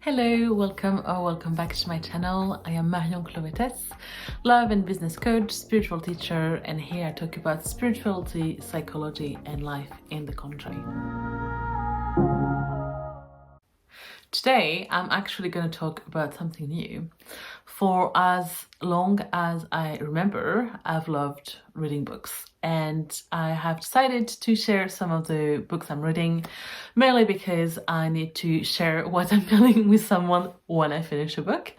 Hello, welcome or welcome back to my channel. I am Marion Clovetes, love and business coach, spiritual teacher, and here I talk about spirituality, psychology, and life in the country. Today, I'm actually going to talk about something new. For as long as I remember, I've loved reading books, and I have decided to share some of the books I'm reading, mainly because I need to share what I'm feeling with someone when I finish a book.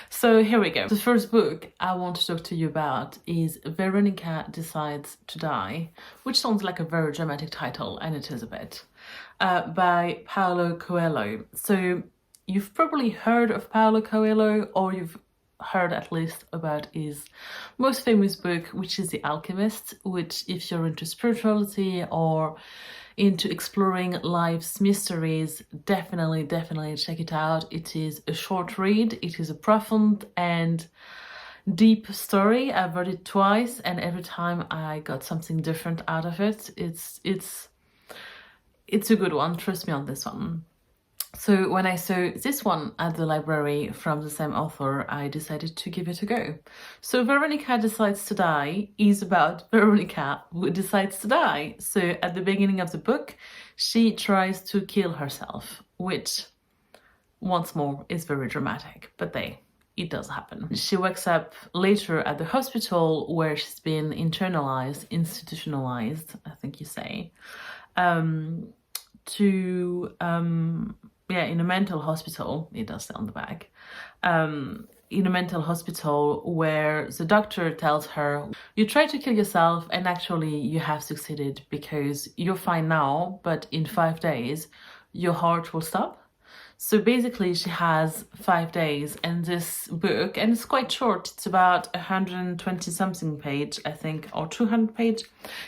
So here we go. The first book I want to talk to you about is Veronika Decides to Die, which sounds like a very dramatic title, and it is a bit, by Paulo Coelho. So you've probably heard of Paulo Coelho, or you've heard at least about his most famous book, which is The Alchemist, which if you're into spirituality or into exploring life's mysteries, definitely check it out. It is a short read, it is a profound and deep story. I've read it twice and every time I got something different out of it. It's a good one, trust me on this one. So when I saw this one at the library from the same author, I decided to give it a go. So Veronika Decides to Die is about Veronika who decides to die. So at the beginning of the book, she tries to kill herself, which once more is very dramatic, but it does happen. She wakes up later at the hospital where she's been institutionalized, I think you say, in a mental hospital, it does say on the back, in a mental hospital where the doctor tells her, you try to kill yourself and actually you have succeeded because you're fine now, but in 5 days, your heart will stop. So basically she has 5 days, and this book, and it's quite short, it's about 120 something page, I think, or 200 page,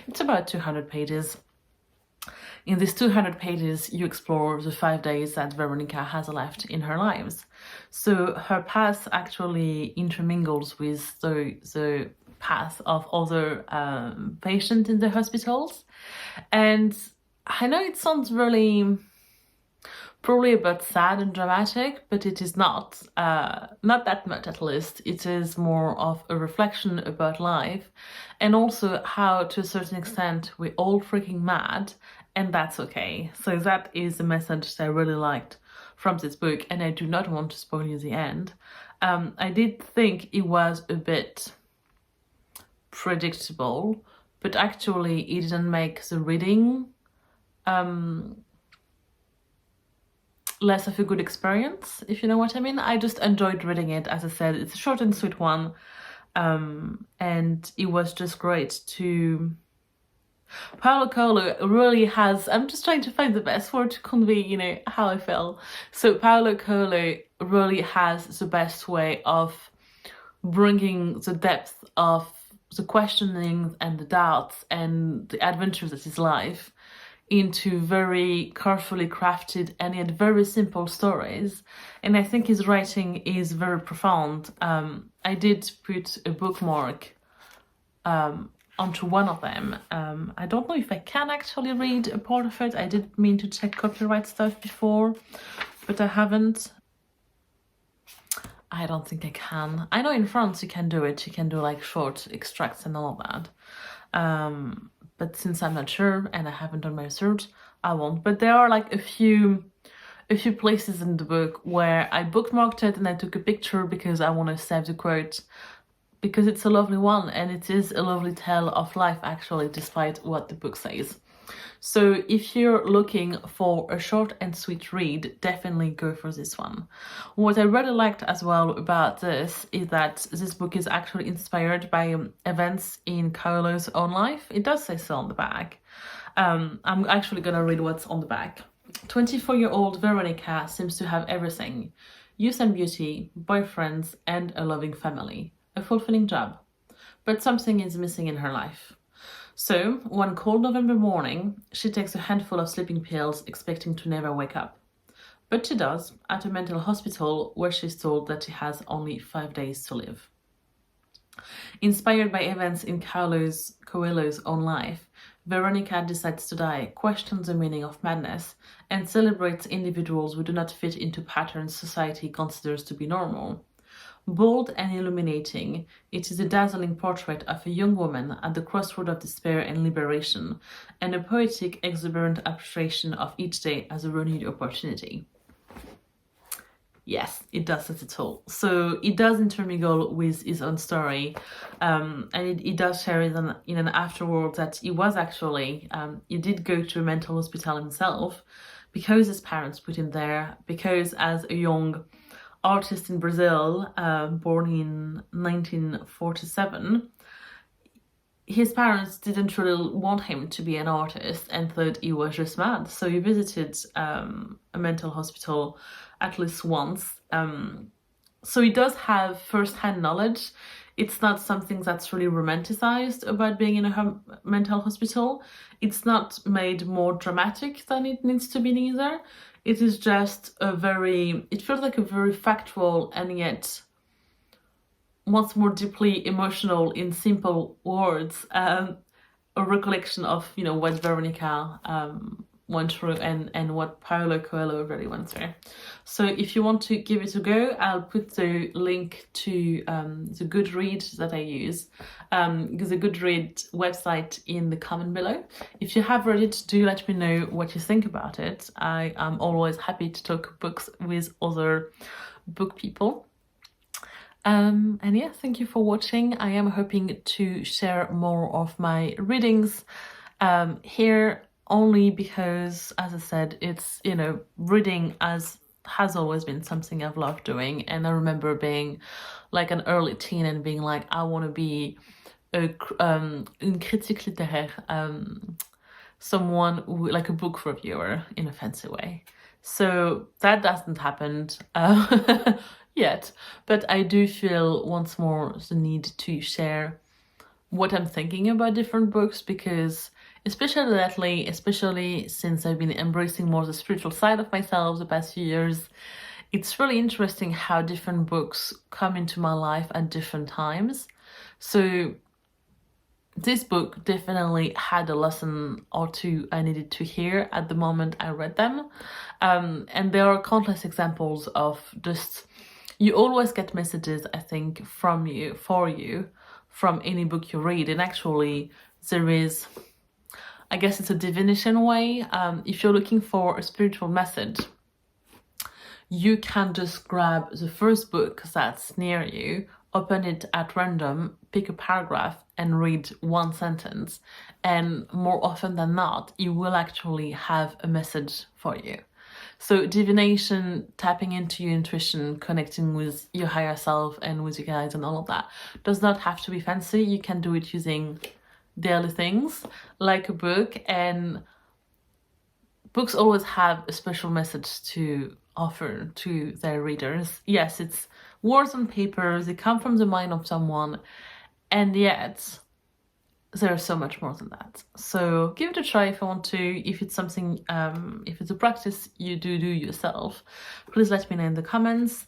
it's about 200 pages. In these 200 pages, you explore the 5 days that Veronika has left in her lives. So her past actually intermingles with the past of other patients in the hospitals. And I know it sounds probably a bit sad and dramatic, but it is not that much at least. It is more of a reflection about life and also how, to a certain extent, we're all freaking mad, and that's okay. So that is the message that I really liked from this book, and I do not want to spoil you the end. I did think it was a bit predictable, but actually it didn't make the reading less of a good experience, if you know what I mean. I just enjoyed reading it. As I said, it's a short and sweet one, and it was just great to... Paulo Coelho really has... I'm just trying to find the best word to convey, how I feel. So Paulo Coelho really has the best way of bringing the depth of the questioning and the doubts and the adventures of his life into very carefully crafted and yet very simple stories. And I think his writing is very profound. I did put a bookmark onto one of them. I don't know if I can actually read a part of it. I did mean to check copyright stuff before, but I haven't. I don't think I can. I know in France you can do it. You can do like short extracts and all of that. But since I'm not sure and I haven't done my research, I won't. But there are like a few places in the book where I bookmarked it and I took a picture because I want to save the quote, because it's a lovely one and it is a lovely tale of life actually, despite what the book says. So if you're looking for a short and sweet read, definitely go for this one. What I really liked as well about this is that this book is actually inspired by events in Coelho's own life. It does say so on the back. I'm actually gonna read what's on the back. 24-year-old Veronika seems to have everything: youth and beauty, boyfriends, and a loving family. A fulfilling job. But something is missing in her life. So, one cold November morning, she takes a handful of sleeping pills, expecting to never wake up. But she does, at a mental hospital where she's told that she has only 5 days to live. Inspired by events in Coelho's own life, Veronika Decides to Die questions the meaning of madness and celebrates individuals who do not fit into patterns society considers to be normal. Bold and illuminating, it is a dazzling portrait of a young woman at the crossroad of despair and liberation, and a poetic, exuberant appreciation of each day as a renewed opportunity. Yes, it does it all. So it does intermingle with his own story, and it does share in an afterward that he was actually, he did go to a mental hospital himself because his parents put him there, because as a young artist in Brazil, born in 1947, his parents didn't really want him to be an artist and thought he was just mad. So he visited a mental hospital at least once. So he does have first-hand knowledge. It's not something that's really romanticized about being in a mental hospital. It's not made more dramatic than it needs to be neither. It is just it feels like a very factual and yet once more deeply emotional in simple words, a recollection of, what Veronika went through and what Paulo Coelho really went through. So if you want to give it a go, I'll put the link to the Goodreads that I use, the Goodreads website in the comment below. If you have read it, do let me know what you think about it. I am always happy to talk books with other book people. And yeah, thank you for watching. I am hoping to share more of my readings here, only because, as I said, it's, reading has always been something I've loved doing. And I remember being like an early teen and being like, I want to be une critique littéraire, someone like a book reviewer in a fancy way. So that hasn't happened yet, but I do feel once more the need to share what I'm thinking about different books, because especially lately, especially since I've been embracing more the spiritual side of myself the past few years, it's really interesting how different books come into my life at different times. So this book definitely had a lesson or two I needed to hear at the moment I read them. And there are countless examples of just, you always get messages, I think, from you, for you, from any book you read. And actually there is, I guess it's a divination way. If you're looking for a spiritual message, you can just grab the first book that's near you, open it at random, pick a paragraph and read one sentence. And more often than not, you will actually have a message for you. So divination, tapping into your intuition, connecting with your higher self and with your guides and all of that, does not have to be fancy. You can do it using daily things like a book, and books always have a special message to offer to their readers. Yes, it's words on paper, they come from the mind of someone, and yet there's so much more than that. So give it a try if you want to. If it's something, if it's a practice you do yourself, please let me know in the comments.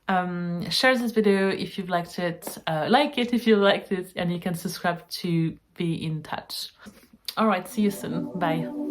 Share this video if you've liked it, like it if you liked it, and you can subscribe to be in touch. All right, see you soon. Bye.